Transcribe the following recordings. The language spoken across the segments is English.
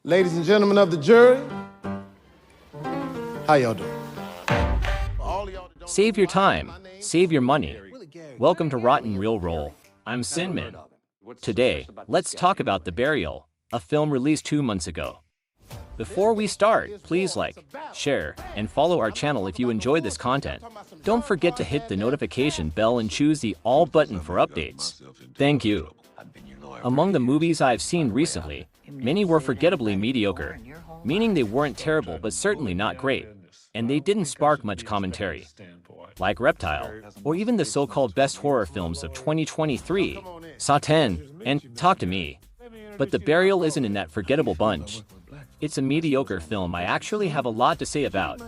Ladies and gentlemen of the jury, how y'all doing? Save your time, save your money. Welcome to Rotten Real Roll. I'm Sinman. Today, let's talk about The Burial, a film released 2 months ago. Before we start, please like, share, and follow our channel if you enjoy this content. Don't forget to hit the notification bell and choose the all button for updates. Thank you. Among the movies I've seen recently, many were forgettably mediocre, meaning they weren't terrible but certainly not great, and they didn't spark much commentary. Like Reptile, or even the so-called best horror films of 2023, Saw 10, and Talk to Me. But The Burial isn't in that forgettable bunch. It's a mediocre film I actually have a lot to say about.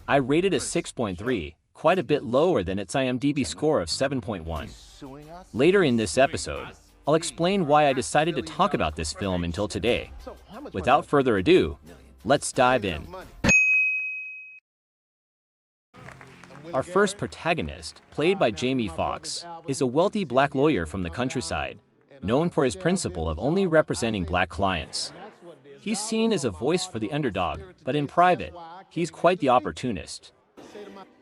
I rated a 6.3, quite a bit lower than its IMDb score of 7.1. Later in this episode, I'll explain why I decided to talk about this film until today. Without further ado, let's dive in. Our first protagonist, played by Jamie Foxx, is a wealthy black lawyer from the countryside, known for his principle of only representing black clients. He's seen as a voice for the underdog, but in private, he's quite the opportunist.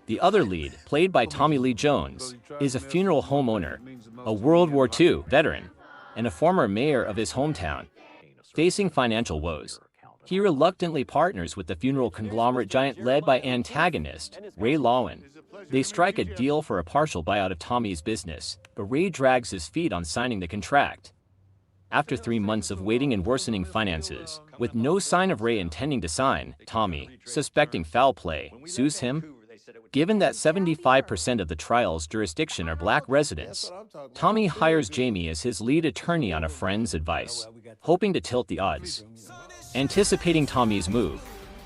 The other lead, played by Tommy Lee Jones, is a funeral home owner, a World War II veteran, and a former mayor of his hometown. Facing financial woes, he reluctantly partners with the funeral conglomerate giant led by antagonist Ray Lowen. They strike a deal for a partial buyout of Tommy's business, but Ray drags his feet on signing the contract. After 3 months of waiting and worsening finances, with no sign of Ray intending to sign, Tommy, suspecting foul play, sues him. Given that 75% of the trial's jurisdiction are black residents, Tommy hires Jamie as his lead attorney on a friend's advice, hoping to tilt the odds. Anticipating Tommy's move,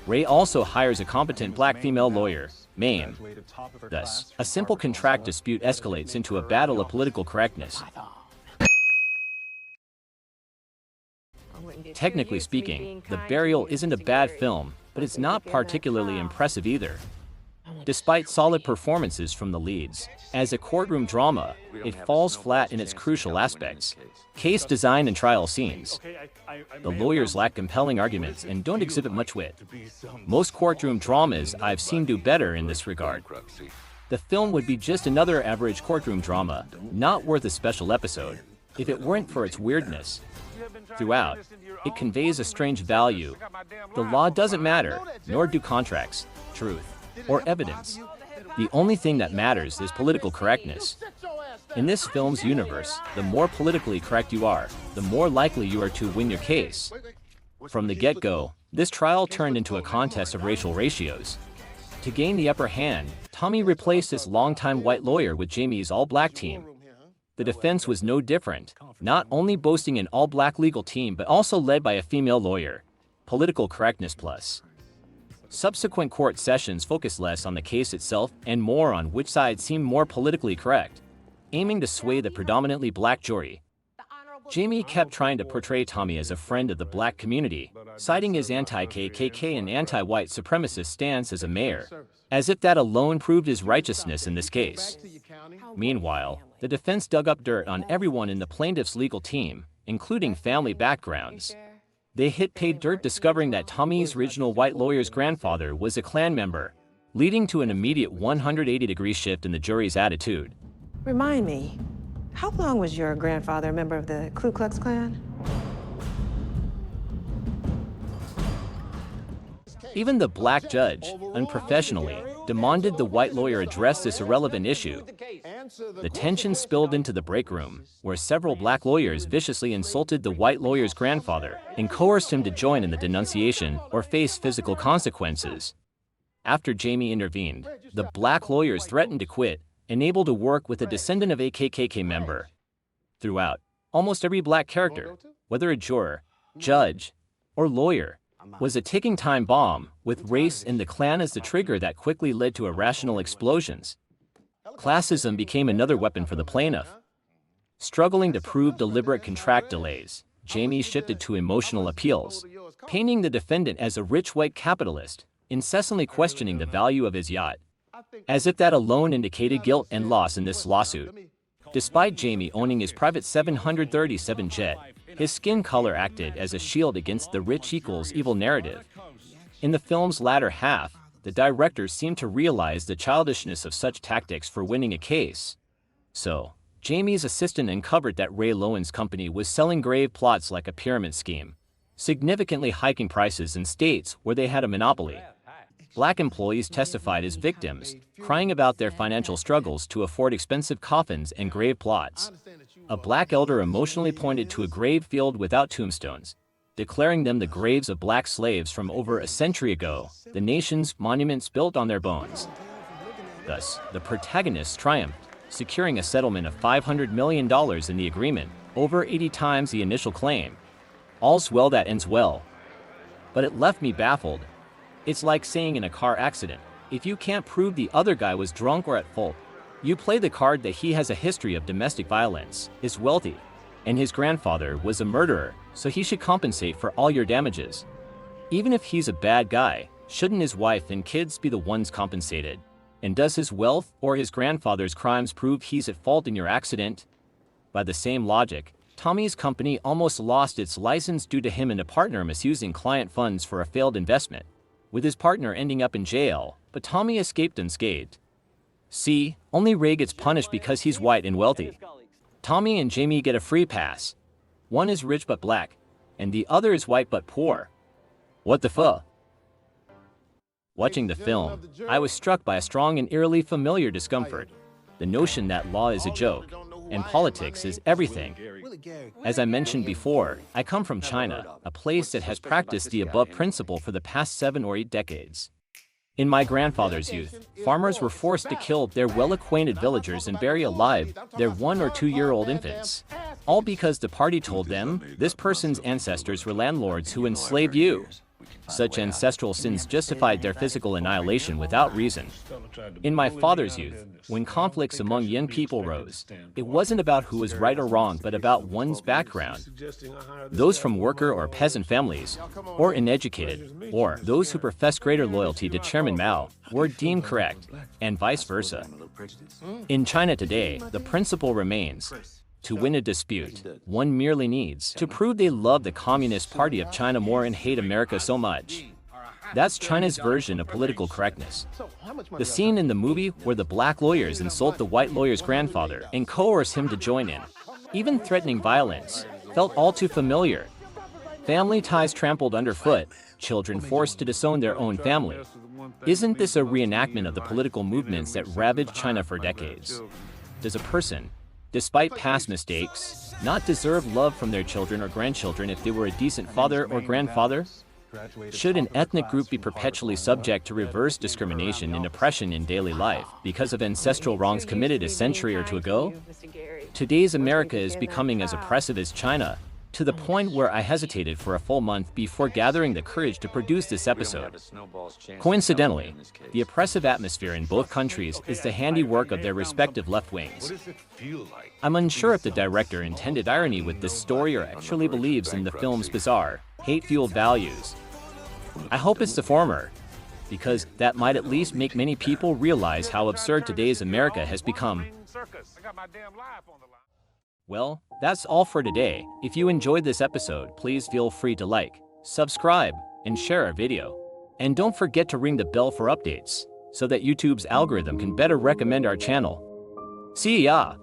Ray also hires a competent black female lawyer, Mame. Thus, a simple contract dispute escalates into a battle of political correctness. Technically speaking, The Burial isn't a bad film, but it's not particularly impressive either. Despite solid performances from the leads, as a courtroom drama, it falls flat in its crucial aspects: case design and trial scenes. The lawyers lack compelling arguments and don't exhibit much wit. Most courtroom dramas I've seen do better in this regard. The film would be just another average courtroom drama, not worth a special episode, if it weren't for its weirdness. Throughout, it conveys a strange value. The law doesn't matter, nor do contracts, truth, or evidence. The only thing that matters is political correctness. In this film's universe, the more politically correct you are, the more likely you are to win your case. From the get-go, this trial turned into a contest of racial ratios. To gain the upper hand, Tommy replaced his longtime white lawyer with Jamie's all-black team. The defense was no different, not only boasting an all-black legal team but also led by a female lawyer. Political correctness plus. Subsequent court sessions focused less on the case itself and more on which side seemed more politically correct, aiming to sway the predominantly black jury. Jamie kept trying to portray Tommy as a friend of the black community, citing his anti-KKK and anti-white supremacist stance as a mayor, as if that alone proved his righteousness in this case. Meanwhile, the defense dug up dirt on everyone in the plaintiff's legal team, including family backgrounds. They hit pay dirt discovering that Tommy's original white lawyer's grandfather was a Klan member, leading to an immediate 180-degree shift in the jury's attitude. Remind me, how long was your grandfather a member of the Ku Klux Klan? Even the black judge, unprofessionally, demanded the white lawyer address this irrelevant issue. The tension spilled into the break room, where several black lawyers viciously insulted the white lawyer's grandfather and coerced him to join in the denunciation or face physical consequences. After Jamie intervened, the black lawyers threatened to quit, unable to work with a descendant of a KKK member. Throughout, almost every black character, whether a juror, judge, or lawyer, was a ticking time bomb, with race and the Klan as the trigger that quickly led to irrational explosions. Classism became another weapon for the plaintiff. Struggling to prove deliberate contract delays, Jamie shifted to emotional appeals, painting the defendant as a rich white capitalist, incessantly questioning the value of his yacht, as if that alone indicated guilt and loss in this lawsuit. Despite Jamie owning his private 737 jet, His skin color acted as a shield against the rich equals evil narrative. In the film's latter half, the director seemed to realize the childishness of such tactics for winning a case. So, Jamie's assistant uncovered that Ray Lowen's company was selling grave plots like a pyramid scheme, significantly hiking prices in states where they had a monopoly. Black employees testified as victims, crying about their financial struggles to afford expensive coffins and grave plots. A black elder emotionally pointed to a grave field without tombstones, declaring them the graves of black slaves from over a century ago, the nation's monuments built on their bones. Thus, the protagonists triumphed, securing a settlement of $500 million in the agreement, over 80 times the initial claim. All's well that ends well. But it left me baffled. It's like saying in a car accident, if you can't prove the other guy was drunk or at fault, you play the card that he has a history of domestic violence, is wealthy, and his grandfather was a murderer, so he should compensate for all your damages. Even if he's a bad guy, shouldn't his wife and kids be the ones compensated? And does his wealth or his grandfather's crimes prove he's at fault in your accident? By the same logic, Tommy's company almost lost its license due to him and a partner misusing client funds for a failed investment, with his partner ending up in jail, but Tommy escaped unscathed. See, only Ray gets punished because he's white and wealthy. Tommy and Jamie get a free pass. One is rich but black, and the other is white but poor. What the fuck? Watching the film, I was struck by a strong and eerily familiar discomfort. The notion that law is a joke, and politics is everything. As I mentioned before, I come from China, a place that has practiced the above principle for the past 7 or 8 decades. In my grandfather's youth, farmers were forced to kill their well-acquainted villagers and bury alive their 1 or 2-year-old infants. All because the party told them this person's ancestors were landlords who enslaved you. Such ancestral sins justified their physical annihilation without reason. In my father's youth, when conflicts among young people rose, it wasn't about who was right or wrong but about one's background. Those from worker or peasant families, or uneducated, or those who professed greater loyalty to Chairman Mao, were deemed correct, and vice versa. In China today, the principle remains: to win a dispute, one merely needs to prove they love the Communist Party of China more and hate America so much. That's China's version of political correctness. The scene in the movie where the black lawyers insult the white lawyer's grandfather and coerce him to join in, even threatening violence, felt all too familiar. Family ties trampled underfoot, children forced to disown their own family. Isn't this a reenactment of the political movements that ravaged China for decades? Does a person, despite past mistakes, not deserve love from their children or grandchildren if they were a decent father or grandfather? Should an ethnic group be perpetually subject to reverse discrimination and oppression in daily life because of ancestral wrongs committed a century or two ago? Today's America is becoming as oppressive as China, to the point where I hesitated for a full month before gathering the courage to produce this episode. Coincidentally, the oppressive atmosphere in both countries is the handiwork of their respective left wings. I'm unsure if the director intended irony with this story or actually believes in the film's bizarre, hate-fueled values. I hope it's the former, because that might at least make many people realize how absurd today's America has become. Well, that's all for today. If you enjoyed this episode, please feel free to like, subscribe, and share our video. And don't forget to ring the bell for updates, so that YouTube's algorithm can better recommend our channel. See ya!